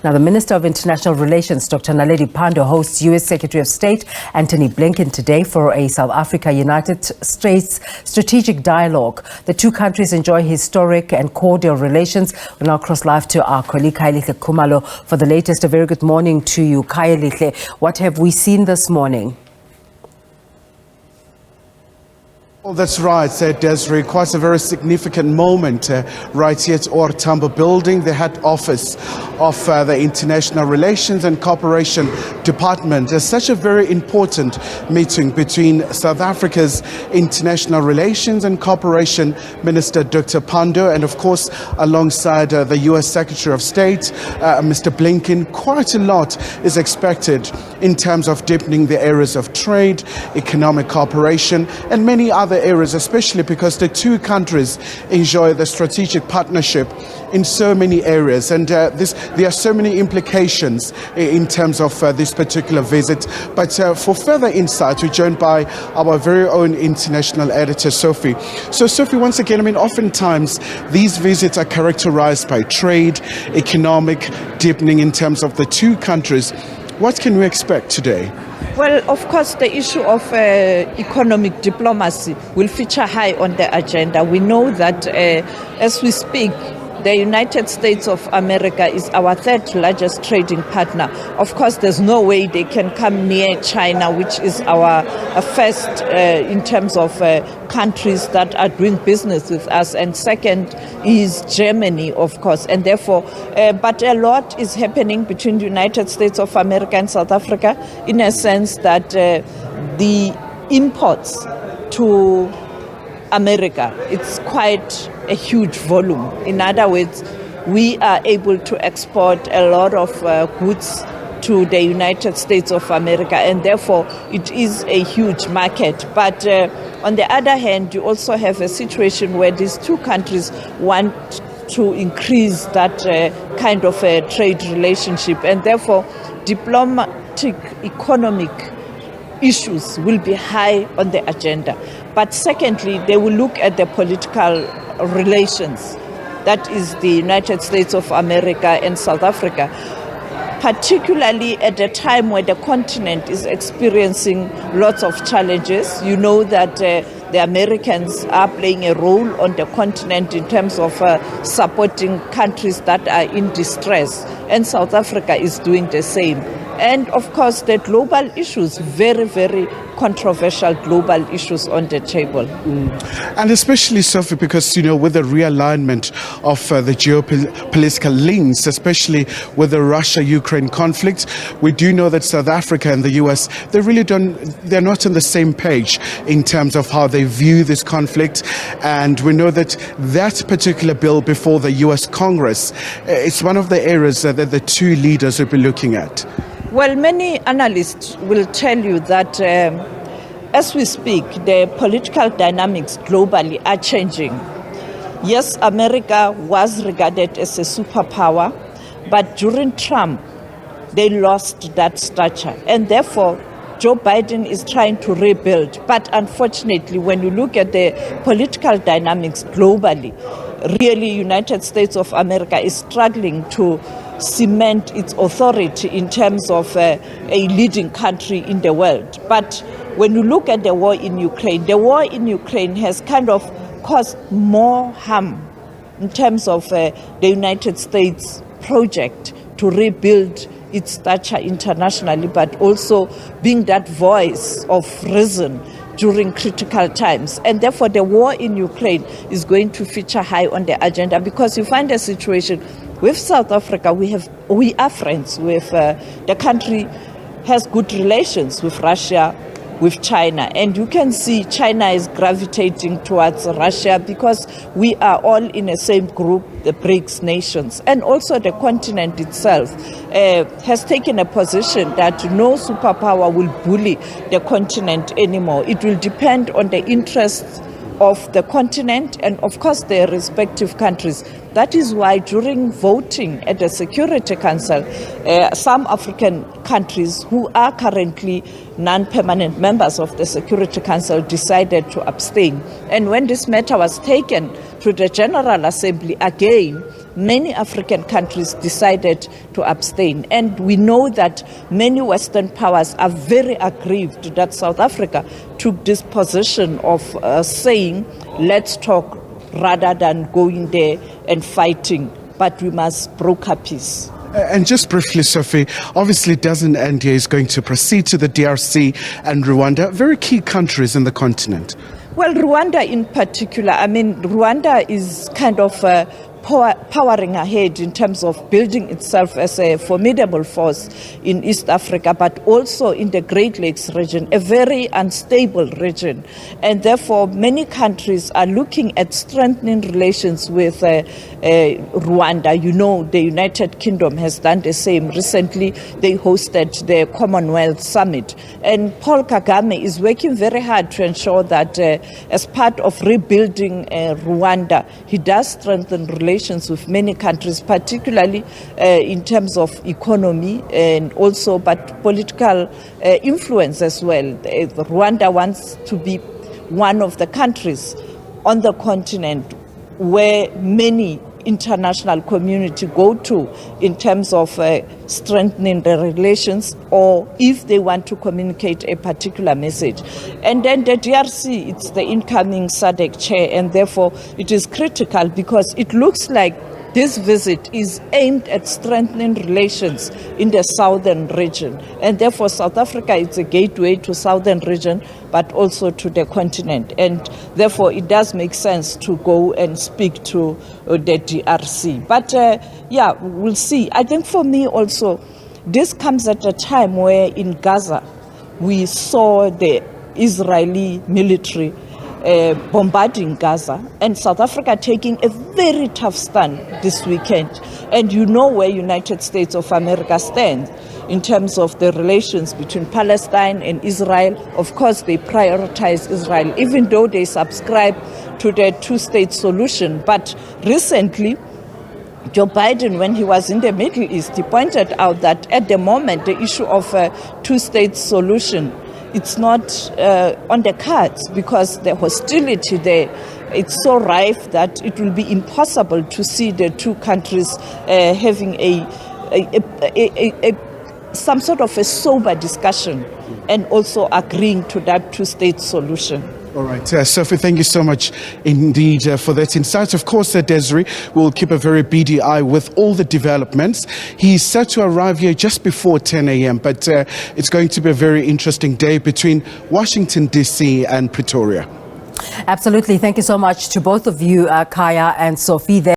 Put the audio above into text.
Now, the Minister of International Relations, Dr. Naledi Pandor, hosts U.S. Secretary of State Antony Blinken today for a South Africa-United States strategic dialogue. The two countries enjoy historic and cordial relations. We'll now cross live to our colleague Kaelihle Khumalo for the latest. A very good morning to you, Kaelihle. What have we seen this morning? Well, that's right, Desiree. Quite a very significant moment right here at OR Tambo building, the head office of the International Relations and Cooperation Department. It's such a very important meeting between South Africa's International Relations and Cooperation Minister, Dr. Pandor, and of course, alongside the U.S. Secretary of State, Mr. Blinken. Quite a lot is expected in terms of deepening the areas of trade, economic cooperation, and many other areas, especially because the two countries enjoy the strategic partnership in so many areas, and there are so many implications in terms of this particular visit. But for further insight, we're joined by our very own international editor, Sophie. So Sophie, once again, oftentimes these visits are characterized by trade, economic deepening in terms of the two countries. What can we expect today? Well, of course, the issue of economic diplomacy will feature high on the agenda. We know that as we speak, the United States of America is our third largest trading partner. Of course, there's no way they can come near China, which is our first in terms of countries that are doing business with us. And second is Germany, of course. And therefore, but a lot is happening between the United States of America and South Africa, in a sense that the imports to America, it's quite a huge volume. In other words, we are able to export a lot of goods to the United States of America, and therefore it is a huge market. But on the other hand, you also have a situation where these two countries want to increase that kind of a trade relationship, and therefore diplomatic economic issues will be high on the agenda. But secondly, they will look at the political relations, that is the United States of America and South Africa, particularly at a time where the continent is experiencing lots of challenges. You know that the Americans are playing a role on the continent in terms of supporting countries that are in distress, and South Africa is doing the same. And of course, the global issues, very, very controversial global issues on the table. And especially, Sophie, because, with the realignment of the geopolitical links, especially with the Russia-Ukraine conflict, we do know that South Africa and the US, they're not on the same page in terms of how they view this conflict. And we know that that particular bill before the US Congress, it's one of the areas that the two leaders will be looking at. Well, many analysts will tell you that as we speak, the political dynamics globally are changing. Yes, America was regarded as a superpower, but during Trump, they lost that stature. And therefore, Joe Biden is trying to rebuild. But unfortunately, when you look at the political dynamics globally, really, United States of America is struggling to cement its authority in terms of a leading country in the world. But when you look at the war in Ukraine has kind of caused more harm in terms of the United States project to rebuild its stature internationally, but also being that voice of reason during critical times. And therefore, the war in Ukraine is going to feature high on the agenda, because you find a situation with South Africa, we are friends with the country, has good relations with Russia, with China. And you can see China is gravitating towards Russia because we are all in the same group, the BRICS nations. And also the continent itself has taken a position that no superpower will bully the continent anymore. It will depend on the interests of the continent and, of course, their respective countries. That is why during voting at the Security Council, some African countries who are currently non-permanent members of the Security Council decided to abstain. And when this matter was taken to the General Assembly again, many African countries decided to abstain. And we know that many Western powers are very aggrieved that South Africa took this position of saying, let's talk, rather than going there and fighting, but we must broker peace. And just briefly, Sophie, obviously doesn't NDA is going to proceed to the DRC and Rwanda, very key countries in the continent. Well, Rwanda in particular, I mean, Rwanda is kind of powering ahead in terms of building itself as a formidable force in East Africa, but also in the Great Lakes region, a very unstable region. And therefore, many countries are looking at strengthening relations with Rwanda. You know, the United Kingdom has done the same. Recently, they hosted the Commonwealth Summit. And Paul Kagame is working very hard to ensure that as part of rebuilding Rwanda, he does strengthen relations with many countries, particularly in terms of economy and also but political influence as well. Rwanda wants to be one of the countries on the continent where many international community go to in terms of strengthening the relations, or if they want to communicate a particular message. And then the DRC, it's the incoming SADC chair, and therefore it is critical because it looks like this visit is aimed at strengthening relations in the southern region. And therefore South Africa is a gateway to southern region, but also to the continent. And therefore it does make sense to go and speak to the DRC. But yeah, we'll see. I think for me also, this comes at a time where in Gaza, we saw the Israeli military bombarding Gaza, and South Africa taking a very tough stand this weekend. And you know where United States of America stands in terms of the relations between Palestine and Israel. Of course, they prioritize Israel, even though they subscribe to the two-state solution. But recently, Joe Biden, when he was in the Middle East, he pointed out that at the moment, the issue of a two-state solution, it's not on the cards because the hostility there, it's so rife that it will be impossible to see the two countries having some sort of a sober discussion and also agreeing to that two-state solution. All right, Sophie, thank you so much indeed for that insight. Of course, Desiree will keep a very beady eye with all the developments. He's set to arrive here just before 10 a.m., but it's going to be a very interesting day between Washington, DC and Pretoria. Absolutely. Thank you so much to both of you, Kaya and Sophie.